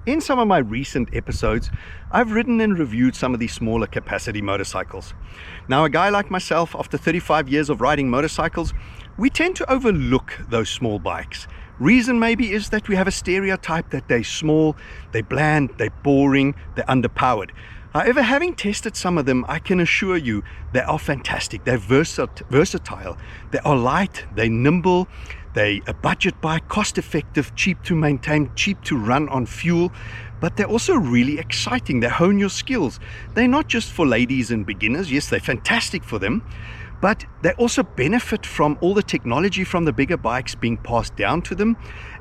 In some of my recent episodes, I've ridden and reviewed some of these smaller capacity motorcycles. Now, a guy like myself, after 35 years of riding motorcycles, we tend to overlook those small bikes. Reason maybe is that we have a stereotype that they're small, they're bland, they're boring, they're underpowered. However, having tested some of them, I can assure you they are fantastic. They're versatile, they are light, they're nimble, they're a budget bike, cost effective, cheap to maintain, cheap to run on fuel, but they're also really exciting. They hone your skills. They're not just for ladies and beginners. Yes, they're fantastic for them, but they also benefit from all the technology from the bigger bikes being passed down to them.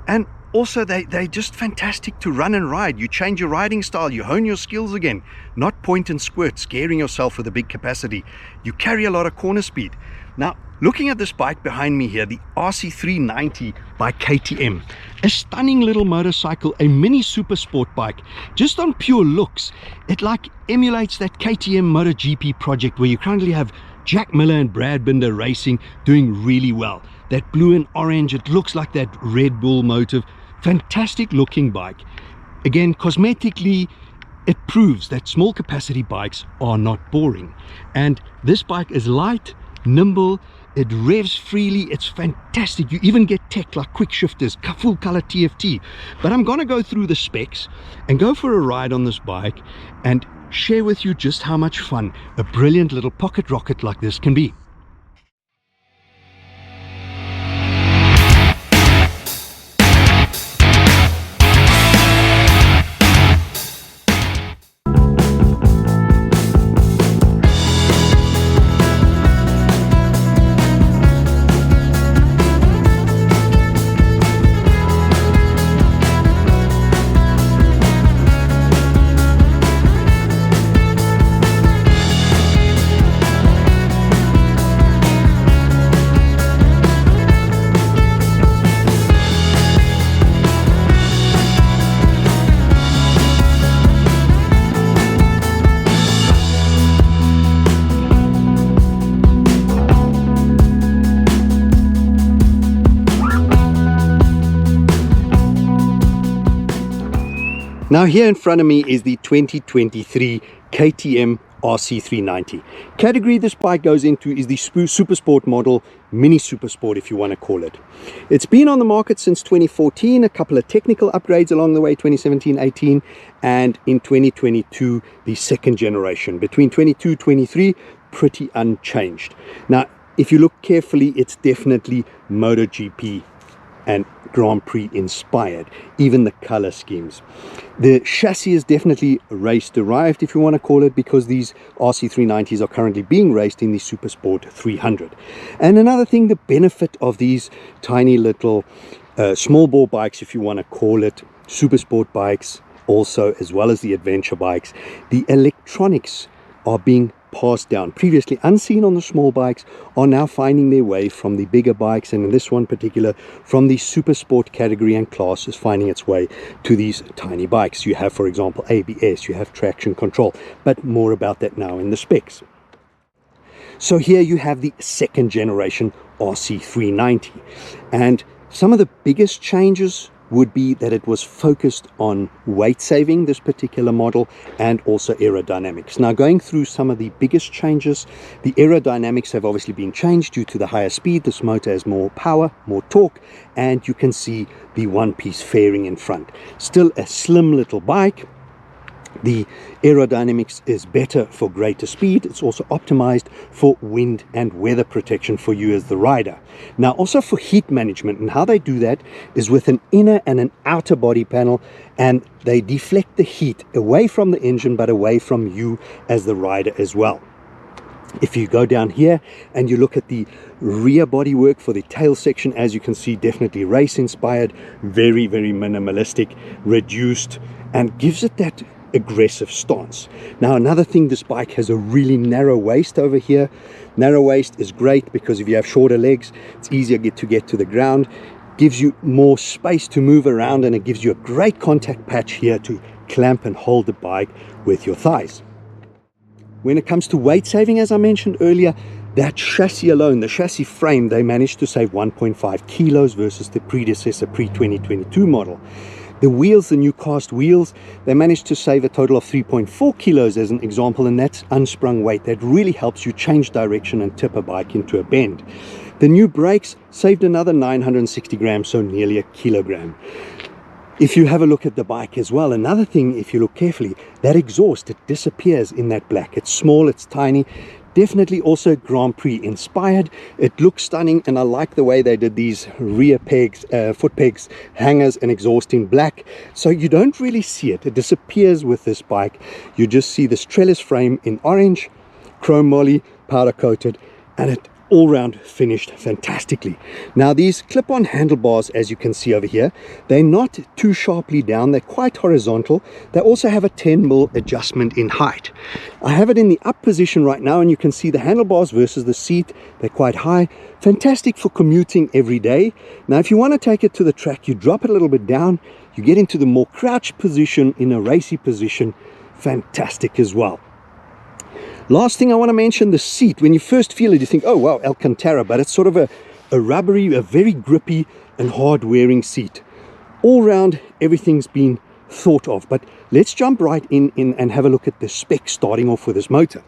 And also they're just fantastic to run and ride. You change your riding style, you hone your skills again, not point and squirt, scaring yourself with a big capacity. You carry a lot of corner speed. Now, looking at this bike behind me here, the RC390 by KTM, a stunning little motorcycle, a mini super sport bike. Just on pure looks, it like emulates that KTM MotoGP project where you currently have Jack Miller and Brad Binder racing, doing really well. That blue and orange, it looks like that Red Bull motive. Fantastic looking bike. Again, cosmetically, it proves that small capacity bikes are not boring. And this bike is light, nimble, it revs freely, it's fantastic. You even get tech like quick shifters, full color TFT. But I'm gonna go through the specs and go for a ride on this bike and share with you just how much fun a brilliant little pocket rocket like this can be. Now here in front of me is the 2023 KTM RC 390. Category this bike goes into is the super sport model, mini super sport if you want to call it. It's been on the market since 2014, a couple of technical upgrades along the way, 2017-18, and in 2022 the second generation. Between 22-23, pretty unchanged. Now if you look carefully, it's definitely MotoGP and Grand Prix inspired, even the color schemes. The chassis is definitely race derived, if you want to call it, because these RC390s are currently being raced in the Super Sport 300. And another thing, the benefit of these tiny little small bore bikes, if you want to call it, super sport bikes also, as well as the adventure bikes, the electronics are being passed down. Previously unseen on the small bikes are now finding their way from the bigger bikes, and in this one particular from the super sport category and class is finding its way to these tiny bikes. You have, for example, ABS, you have traction control, but more about that now in the specs. So here you have the second generation RC390, and some of the biggest changes would be that it was focused on weight saving, this particular model, and also aerodynamics. Now, going through some of the biggest changes, the aerodynamics have obviously been changed due to the higher speed. This motor has more power, more torque, and you can see the one-piece fairing in front. Still a slim little bike. The aerodynamics is better for greater speed. It's also optimized for wind and weather protection for you as the rider. Now also for heat management, and how they do that is with an inner and an outer body panel, and they deflect the heat away from the engine but away from you as the rider as well. If you go down here and you look at the rear bodywork for the tail section, as you can see, definitely race inspired, very minimalistic, reduced, and gives it that aggressive stance. Now another thing, this bike has a really narrow waist over here. Narrow waist is great because if you have shorter legs, it's easier to get to the ground, gives you more space to move around, and it gives you a great contact patch here to clamp and hold the bike with your thighs. When it comes to weight saving, as I mentioned earlier, that chassis alone, the chassis frame, they managed to save 1.5 kilos versus the predecessor pre-2022 model. The wheels, the new cast wheels, they managed to save a total of 3.4 kilos as an example, and that's unsprung weight. That really helps you change direction and tip a bike into a bend. The new brakes saved another 960 grams, so nearly a kilogram. If you have a look at the bike as well, another thing, if you look carefully, that exhaust, it disappears in that black. It's small, it's tiny, definitely also Grand Prix inspired. It looks stunning, and I like the way they did these rear pegs, foot pegs, hangers and exhaust in black, so you don't really see it. It disappears with this bike. You just see this trellis frame in orange, chrome moly, powder coated, and it all round finished fantastically. Now these clip-on handlebars, as you can see over here, they're not too sharply down, they're quite horizontal. They also have a 10mm adjustment in height. I have it in the up position right now, and you can see the handlebars versus the seat, they're quite high. Fantastic for commuting every day. Now if you want to take it to the track, you drop it a little bit down, you get into the more crouched position, in a racy position. Fantastic as well. Last thing I want to mention, the seat. When you first feel it, you think, oh wow, Alcantara, but it's sort of a rubbery, a very grippy and hard wearing seat. All round, everything's been thought of. But let's jump right in and have a look at the specs, starting off with this motor.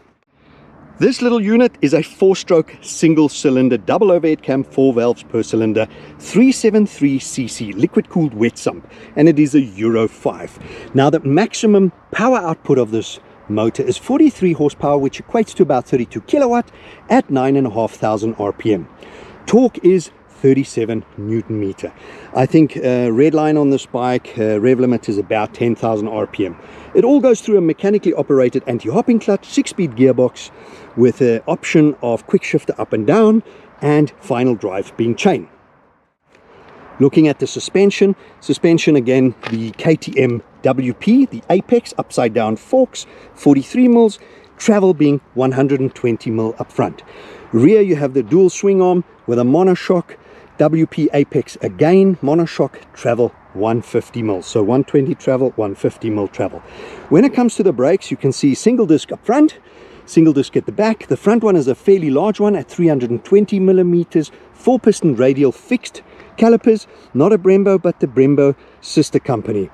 This little unit is a 4-stroke single cylinder double overhead cam, 4 valves per cylinder, 373cc liquid cooled wet sump, and it is a Euro 5. Now the maximum power output of this motor is 43 horsepower, which equates to about 32 kilowatt at 9,500 RPM. Torque is 37 Newton meter. I think red line on this bike, rev limit is about 10,000 RPM. It all goes through a mechanically operated anti-hopping clutch, 6-speed gearbox with an option of quick shifter up and down, and final drive being chain. Looking at the suspension again, the KTM WP, the Apex upside down forks, 43 mils, travel being 120 mil up front. Rear you have the dual swing arm with a monoshock, WP Apex again, monoshock, travel 150 mil. So 120 travel, 150 mil travel. When it comes to the brakes, you can see single disc up front, single disc at the back. The front one is a fairly large one at 320 millimeters, 4-piston radial fixed calipers, not a Brembo, but the Brembo sister company.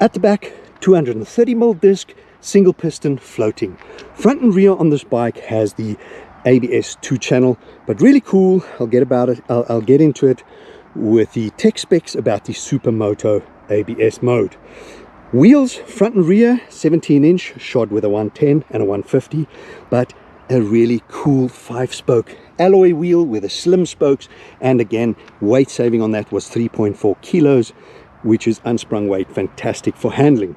At the back, 230 mil disc, single piston floating. Front and rear on this bike has the ABS 2-channel, but really cool. I'll get into it with the tech specs about the Supermoto ABS mode. Wheels, front and rear, 17-inch, shod with a 110 and a 150, but a really cool 5-spoke alloy wheel with a slim spokes, and again, weight saving on that was 3.4 kilos, which is unsprung weight, fantastic for handling.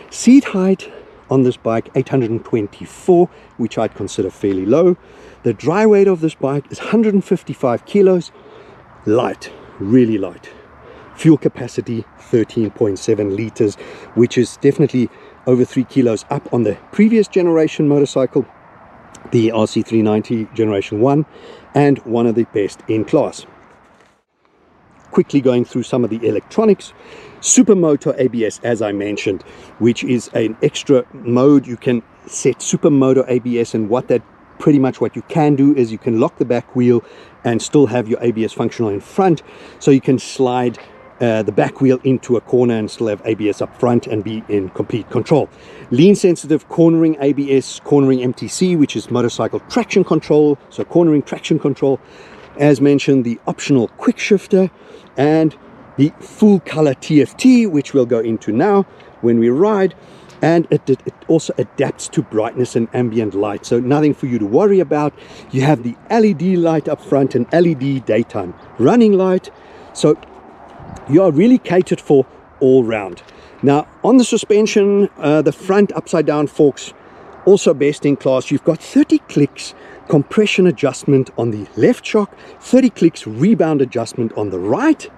Seat height on this bike, 824, which I'd consider fairly low. The dry weight of this bike is 155 kilos, light, really light. Fuel capacity, 13.7 liters, which is definitely over 3 kilos up on the previous generation motorcycle, the RC390 Generation 1, and one of the best in class. Quickly going through some of the electronics. Supermoto ABS, as I mentioned, which is an extra mode. You can set Supermoto ABS, and pretty much what you can do is you can lock the back wheel and still have your ABS functional in front, so you can slide the back wheel into a corner and still have ABS up front and be in complete control. Lean sensitive cornering ABS, cornering MTC, which is motorcycle traction control, so cornering traction control. As mentioned, the optional quick shifter and the full color TFT, which we'll go into now when we ride. And it also adapts to brightness and ambient light, so nothing for you to worry about. You have the LED light up front and LED daytime running light, so you are really catered for all round. Now on the suspension, the front upside down forks, also best in class. You've got 30 clicks compression adjustment on the left shock, 30 clicks rebound adjustment on the right,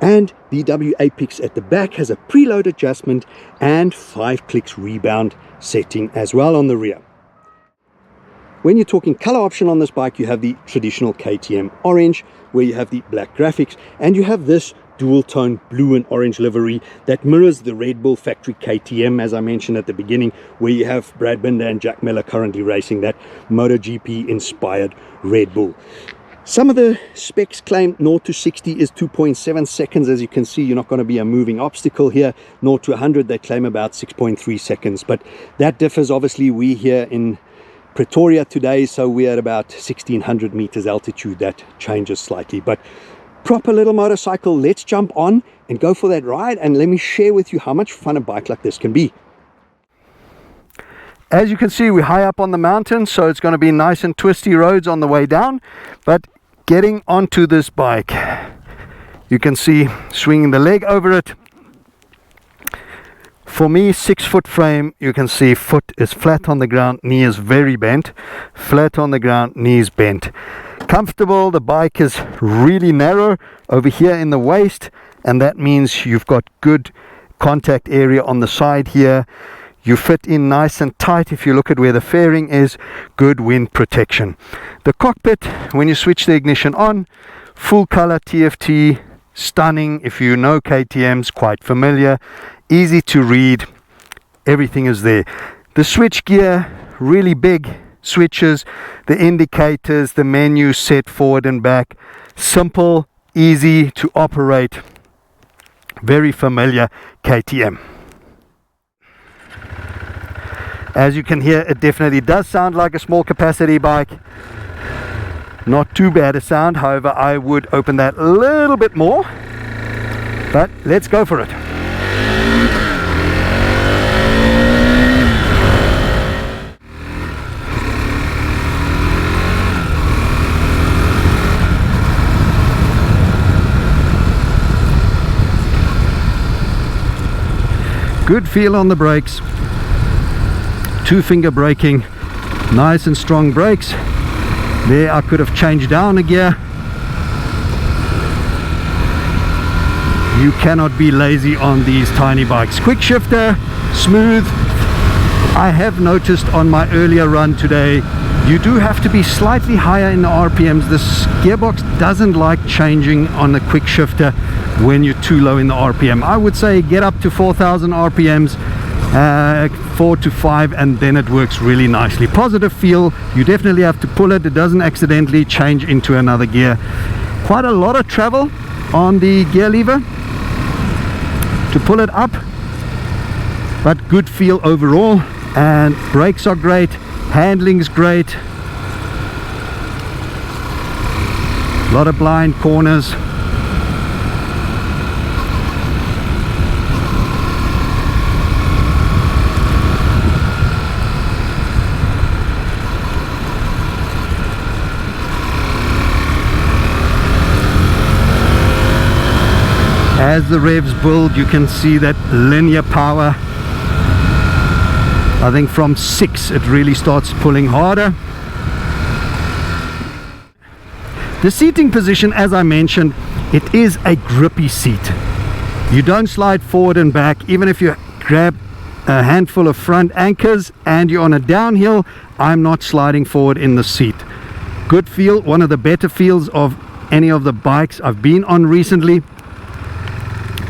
and the W Apex at the back has a preload adjustment and 5 clicks rebound setting as well on the rear. When you're talking color option on this bike, you have the traditional KTM orange, where you have the black graphics, and you have this dual tone blue and orange livery that mirrors the Red Bull factory KTM, as I mentioned at the beginning, where you have Brad Binder and Jack Miller currently racing that MotoGP inspired Red Bull. Some of the specs claim 0 to 60 is 2.7 seconds. As you can see, you're not going to be a moving obstacle here. 0 to 100 they claim about 6.3 seconds, but that differs. Obviously we here in Pretoria today, so we're at about 1600 meters altitude. That changes slightly, but proper little motorcycle. Let's jump on and go for that ride, and let me share with you how much fun a bike like this can be. As you can see, we're high up on the mountain, so it's going to be nice and twisty roads on the way down. But getting onto this bike, you can see swinging the leg over it. For me, 6-foot frame, you can see foot is flat on the ground, knee is very bent. Flat on the ground, knees bent. Comfortable. The bike is really narrow over here in the waist, and that means you've got good contact area on the side here. You fit in nice and tight. If you look at where the fairing is, good wind protection. The cockpit, when you switch the ignition on, full color TFT, stunning. If you know KTM's, quite familiar, easy to read, everything is there. The switch gear, really big switches, the indicators, the menu set forward and back, simple, easy to operate, very familiar KTM. As you can hear, it definitely does sound like a small capacity bike. Not too bad a sound, however I would open that a little bit more, but let's go for it. Good feel on the brakes. 2-finger braking, nice and strong brakes. There I could have changed down a gear. You cannot be lazy on these tiny bikes. Quick shifter, smooth. I have noticed on my earlier run today, you do have to be slightly higher in the RPMs. This gearbox doesn't like changing on the quick shifter when you're too low in the RPM. I would say get up to 4000 RPMs, 4 to 5, and then it works really nicely. Positive feel. You definitely have to pull it. It doesn't accidentally change into another gear. Quite a lot of travel on the gear lever to pull it up, but good feel overall. And brakes are great, handling's great, a lot of blind corners. As the revs build, you can see that linear power. I think from 6 it really starts pulling harder. The seating position, as I mentioned, it is a grippy seat. You don't slide forward and back. Even if you grab a handful of front anchors and you're on a downhill, I'm not sliding forward in the seat. Good feel, one of the better feels of any of the bikes I've been on recently.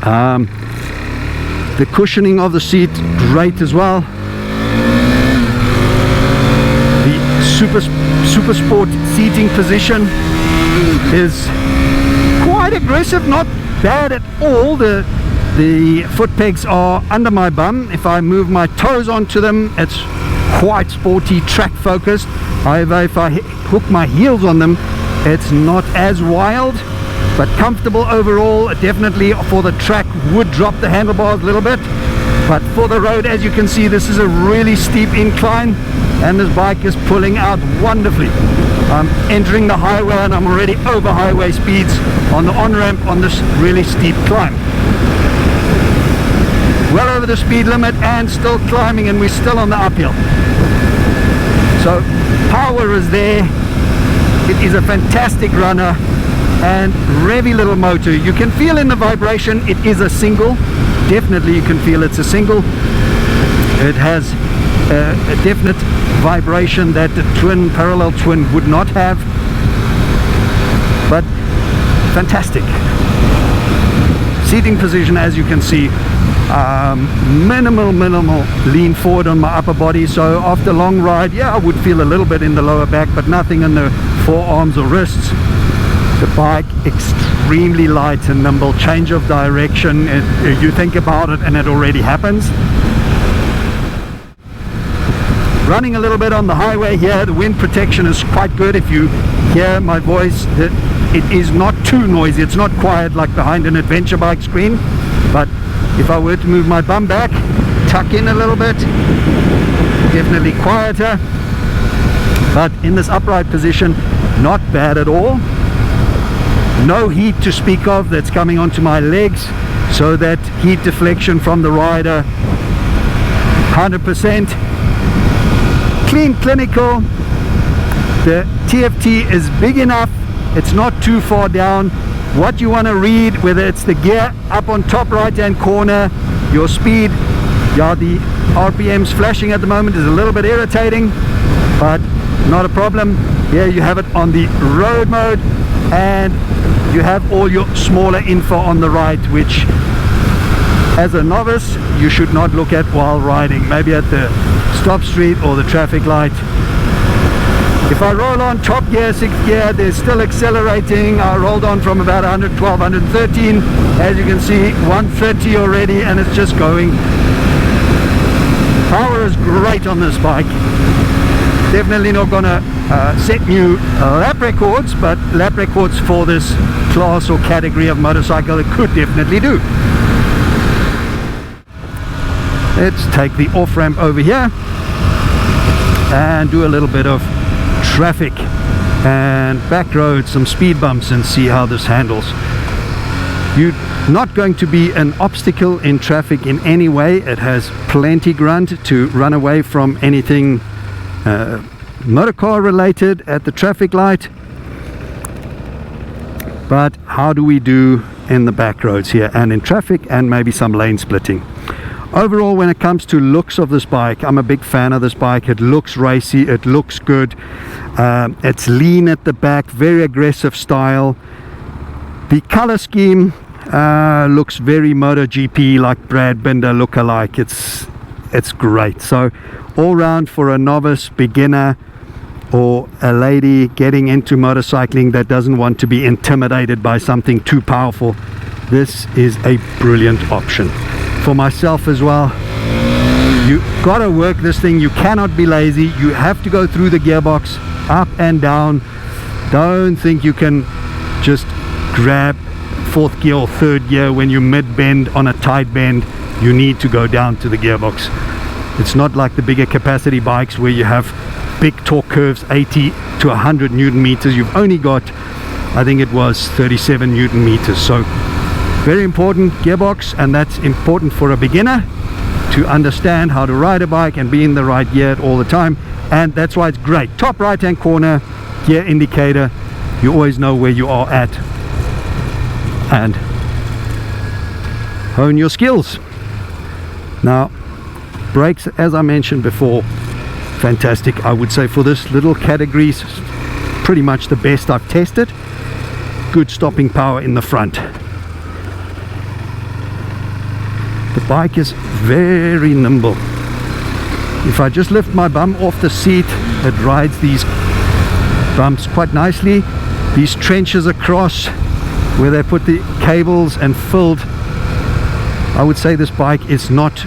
The cushioning of the seat, great as well. The super sport seating position is quite aggressive, not bad at all. The foot pegs are under my bum. If I move my toes onto them, it's quite sporty, track focused. However, if I hook my heels on them, it's not as wild, but comfortable overall. Definitely for the track would drop the handlebars a little bit, but for the road, as you can see, this is a really steep incline and this bike is pulling out wonderfully. I'm entering the highway and I'm already over highway speeds on the on-ramp on this really steep climb. Well over the speed limit and still climbing, and we're still on the uphill. So power is there. It is a fantastic runner and revy little motor. You can feel in the vibration it is a single. Definitely you can feel it's a single. It has a definite vibration that the parallel twin would not have, but fantastic. Seating position, as you can see, minimal lean forward on my upper body. So after a long ride, yeah, I would feel a little bit in the lower back, but nothing in the forearms or wrists. The bike extremely light and nimble. Change of direction, you think about it and it already happens. Running a little bit on the highway here, the wind protection is quite good. If you hear my voice, it is not too noisy. It's not quiet like behind an adventure bike screen, but if I were to move my bum back, tuck in a little bit, definitely quieter. But in this upright position, not bad at all. No heat to speak of that's coming onto my legs, so that heat deflection from the rider 100%. Clean, clinical. The TFT is big enough, it's not too far down. What you want to read, whether it's the gear up on top right hand corner, your speed, yeah, the RPMs flashing at the moment is a little bit irritating, but not a problem. Here you have it on the road mode, and you have all your smaller info on the right, which as a novice you should not look at while riding, maybe at the stop street or the traffic light. If I roll on top gear, 6th gear, there's still accelerating. I rolled on from about 112, 113. As you can see, 130 already, and it's just going. Power is great on this bike. Definitely not gonna set new lap records, but lap records for this class or category of motorcycle, it could definitely do. Let's take the off ramp over here and do a little bit of traffic and back road, some speed bumps, and see how this handles. You're not going to be an obstacle in traffic in any way. It has plenty grunt to run away from anything motorcar related at the traffic light. But how do we do in the back roads here and in traffic, and maybe some lane splitting? Overall, when it comes to looks of this bike, I'm a big fan of this bike. It looks racy, it looks good, it's lean at the back, very aggressive style. The color scheme looks very MotoGP, like Brad Binder look-alike. It's great. So all round, for a novice, beginner, or a lady getting into motorcycling that doesn't want to be intimidated by something too powerful, this is a brilliant option. For myself as well, you gotta work this thing. You cannot be lazy. You have to go through the gearbox, up and down. Don't think you can just grab 4th gear or 3rd gear when you mid-bend on a tight bend. You need to go down to the gearbox. It's not like the bigger capacity bikes where you have big torque curves, 80 to 100 Newton meters. You've only got, I think it was 37 Newton meters. So very important gearbox, and that's important for a beginner to understand how to ride a bike and be in the right gear all the time. And that's why it's great. Top right hand corner, gear indicator. You always know where you are at and hone your skills. Now, brakes, as I mentioned before, fantastic. I would say for this little category, pretty much the best I've tested. Good stopping power in the front. The bike is very nimble. If I just lift my bum off the seat, it rides these bumps quite nicely. These trenches across where they put the cables and filled, I would say this bike is not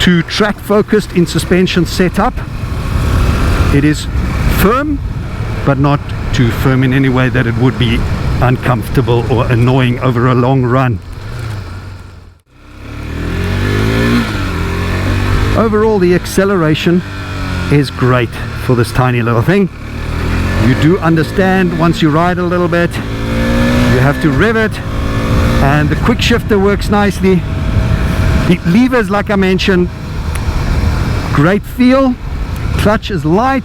too track focused in suspension setup. It is firm, but not too firm in any way that it would be uncomfortable or annoying over a long run. Overall, the acceleration is great for this tiny little thing. You do understand once you ride a little bit, you have to rev it, and the quick shifter works nicely. The levers, like I mentioned, great feel. Clutch is light.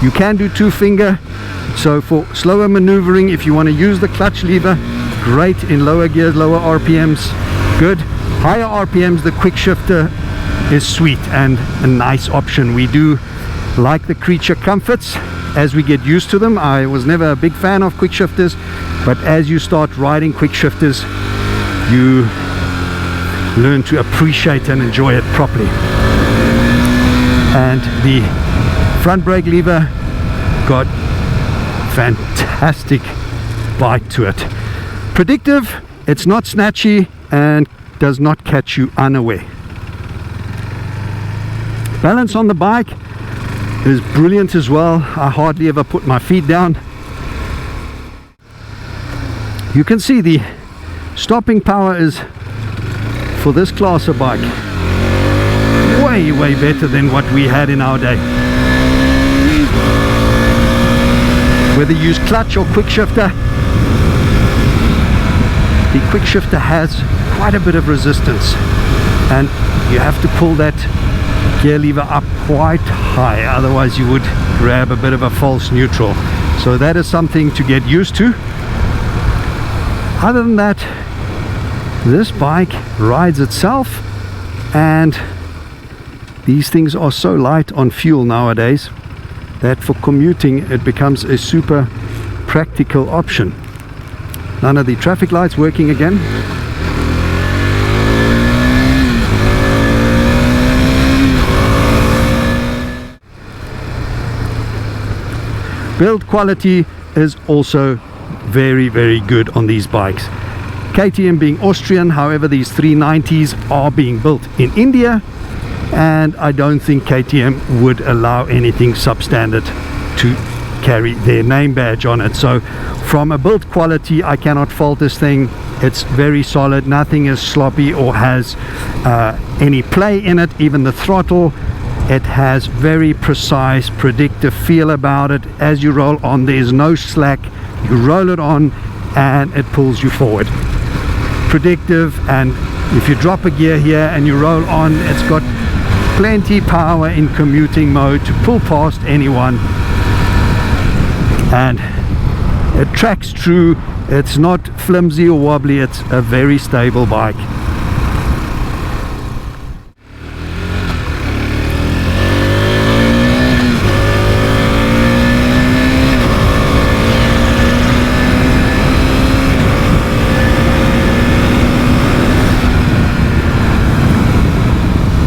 You can do 2-finger. So for slower maneuvering, if you want to use the clutch lever, great in lower gears, lower RPMs, good. Higher RPMs, the quick shifter is sweet and a nice option. We do like the creature comforts as we get used to them. I was never a big fan of quick shifters, but as you start riding quick shifters, you learn to appreciate and enjoy it properly. And the front brake lever got fantastic bite to it. Predictive, it's not snatchy and does not catch you unaware. Balance on the bike is brilliant as well. I hardly ever put my feet down. You can see the stopping power is, for this class of bike, way better than what we had in our day. Whether you use clutch or quick shifter, the quick shifter has quite a bit of resistance, and you have to pull that gear lever up quite high, otherwise you would grab a bit of a false neutral. So that is something to get used to. Other than that, this bike rides itself, and these things are so light on fuel nowadays that for commuting it becomes a super practical option. None of the traffic lights working again. Build quality is also very good on these bikes. KTM being Austrian, however, these 390s are being built in India, and I don't think KTM would allow anything substandard to carry their name badge on it. So from a build quality, I cannot fault this thing. It's very solid, nothing is sloppy or has any play in it. Even the throttle, it has very precise, predictive feel about it. As you roll on, there's no slack. You roll it on and it pulls you forward. Predictive, and if you drop a gear here and you roll on, it's got plenty power in commuting mode to pull past anyone, and it tracks true. It's not flimsy or wobbly, it's a very stable bike.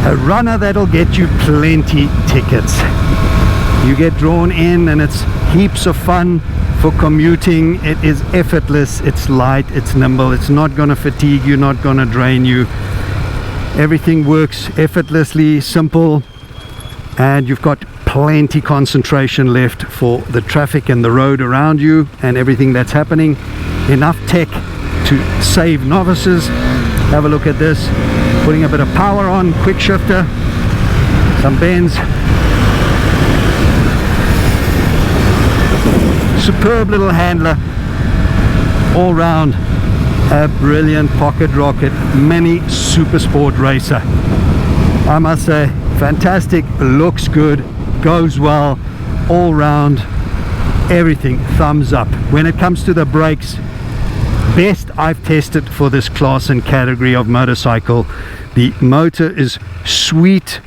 A runner that'll get you plenty tickets. You get drawn in and it's heaps of fun for commuting. It is effortless, it's light, it's nimble, it's not going to fatigue you, not going to drain you. Everything works effortlessly, simple, and you've got plenty concentration left for the traffic and the road around you and everything that's happening. Enough tech to save novices. Have a look at this. Putting a bit of power on, quick shifter, some bends. Superb little handler. All round a brilliant pocket rocket mini super sport racer. I must say, fantastic, looks good, goes well, all round, everything, thumbs up. When it comes to the brakes, best I've tested for this class and category of motorcycle. The motor is sweet,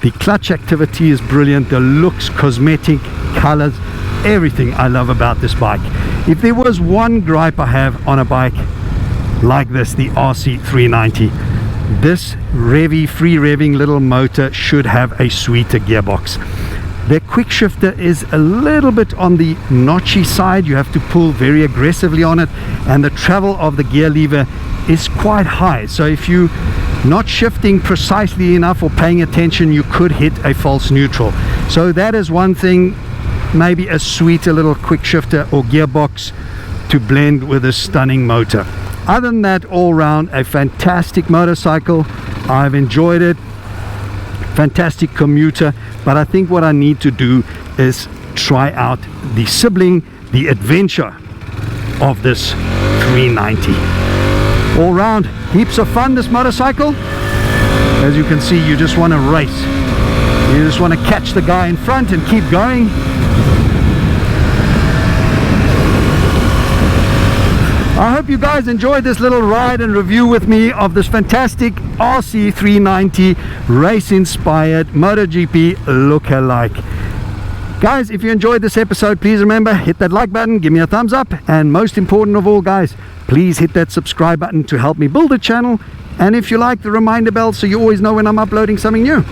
the clutch activity is brilliant, the looks, cosmetic, colors, everything I love about this bike. If there was one gripe I have on a bike like this, the RC 390, this revvy, free revving little motor should have a sweeter gearbox. The quick shifter is a little bit on the notchy side. You have to pull very aggressively on it, and the travel of the gear lever is quite high. So if you not shifting precisely enough or paying attention, you could hit a false neutral. So that is one thing, maybe a sweeter little quick shifter or gearbox to blend with a stunning motor. Other than that, all round a fantastic motorcycle. I've enjoyed it. Fantastic commuter, but I think what I need to do is try out the sibling, the adventure of this 390. All round, heaps of fun, this motorcycle. As you can see, you just want to race. You just want to catch the guy in front and keep going. I hope you guys enjoyed this little ride and review with me of this fantastic RC 390 race-inspired MotoGP look-alike. Guys, if you enjoyed this episode, please remember, hit that like button, give me a thumbs up, and most important of all, guys, please hit that subscribe button to help me build a channel And if you like, the reminder bell so you always know when I'm uploading something new.